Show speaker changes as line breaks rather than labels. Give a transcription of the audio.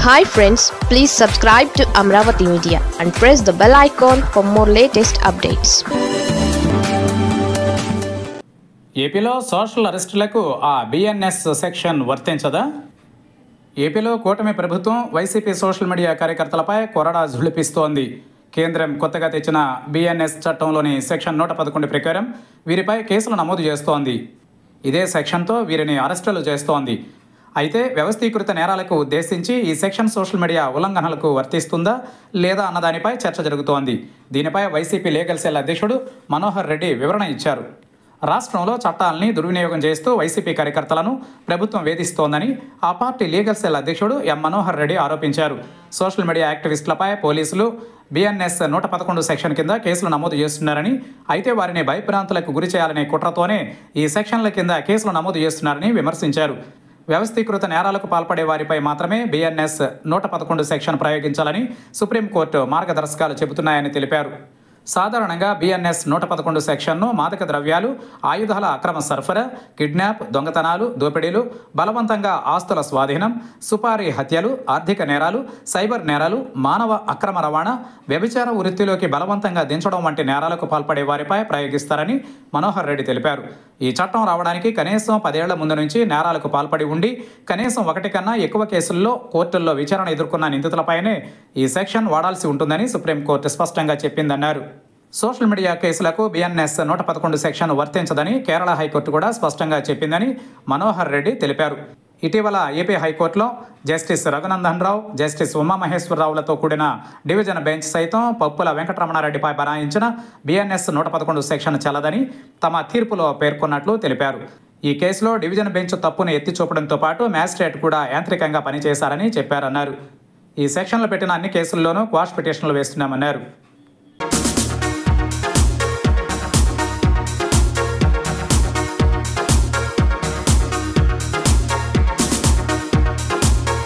Hi friends, please subscribe to Amravati Media and press the bell icon for more latest updates.
ఏపీలో social అరెస్టులకు ఆ BNS section వర్తించదా? ఏపీలో కూటమి ప్రభుత్వం YCP social media కార్యకర్తలపై కొరడా ఝుళిపిస్తోంది. కేంద్రం కొత్తగా తెచ్చిన బిఎన్ఎస్ చట్టంలోని సెక్షన్ 111 ప్రకారం వీరిపై కేసులు నమోదు చేస్తోంది. ఇదే సెక్షన్తో వీరిని అరెస్టులు చేస్తోంది. అయితే వ్యవస్థీకృత నేరాలకు ఉద్దేశించి ఈ సెక్షన్ సోషల్ మీడియా ఉల్లంఘనలకు వర్తిస్తుందా లేదా అన్నదానిపై చర్చ జరుగుతోంది. దీనిపై వైసీపీ లీగల్ సెల్ అధ్యక్షుడు మనోహర్ రెడ్డి వివరణ ఇచ్చారు. రాష్ట్రంలో చట్టాలని దుర్వినియోగం చేస్తూ వైసీపీ కార్యకర్తలను ప్రభుత్వం వేధిస్తోందని ఆ పార్టీ లీగల్ సెల్ అధ్యక్షుడు ఎం మనోహర్ రెడ్డి ఆరోపించారు. సోషల్ మీడియా యాక్టివిస్టులపై పోలీసులు బిఎన్ఎస్ 111 సెక్షన్ కింద కేసులు నమోదు చేస్తున్నారని, అయితే వారిని భయభ్రాంతులకు గురి చేయాలనే కుట్రతోనే ఈ సెక్షన్ల కింద కేసులు నమోదు చేస్తున్నారని విమర్శించారు. వ్యవస్థీకృత నేరాలకు పాల్పడే వారిపై మాత్రమే బిఎన్ఎస్ 111 సెక్షన్ ప్రయోగించాలని సుప్రీంకోర్టు మార్గదర్శకాలు చెబుతున్నాయని తెలిపారు. సాధారణంగా బిఎన్ఎస్ 111 సెక్షన్ను మాదక ద్రవ్యాలు, ఆయుధాల అక్రమ సరఫరా, కిడ్నాప్, దొంగతనాలు, దోపిడీలు, బలవంతంగా ఆస్తుల స్వాధీనం, సుపారీ హత్యలు, ఆర్థిక నేరాలు, సైబర్ నేరాలు, మానవ అక్రమ రవాణా, వ్యభిచార వృత్తిలోకి బలవంతంగా దించడం వంటి నేరాలకు పాల్పడే వారిపై ప్రయోగిస్తారని మనోహర్ రెడ్డి తెలిపారు. ఈ చట్టం రావడానికి కనీసం 10 ఏళ్ల ముందు నుంచి నేరాలకు పాల్పడి ఉండి కనీసం 1 కన్నా ఎక్కువ కేసుల్లో కోర్టుల్లో విచారణ ఎదుర్కొన్న నిందితులపైనే ఈ సెక్షన్ వాడాల్సి ఉంటుందని సుప్రీంకోర్టు స్పష్టంగా చెప్పిందన్నారు. సోషల్ మీడియా కేసులకు బిఎన్ఎస్ 111 సెక్షన్ వర్తించదని కేరళ హైకోర్టు కూడా స్పష్టంగా చెప్పిందని మనోహర్ రెడ్డి తెలిపారు. ఇటీవల ఏపీ హైకోర్టులో జస్టిస్ రఘునందన్ రావు, జస్టిస్ ఉమామహేశ్వరరావులతో కూడిన డివిజన్ బెంచ్ సైతం పప్పుల వెంకటరమణారెడ్డిపై బనాయించిన బిఎన్ఎస్ 111 సెక్షన్ చెల్లదని తమ తీర్పులో పేర్కొన్నట్లు తెలిపారు. ఈ కేసులో డివిజన్ బెంచ్ తప్పును ఎత్తి చూపడంతో పాటు మ్యాజిస్ట్రేట్ కూడా యాంత్రికంగా పనిచేశారని చెప్పారన్నారు. ఈ సెక్షన్లు పెట్టిన అన్ని కేసుల్లోనూ క్వాష్ పిటిషన్లు వేస్తున్నామన్నారు.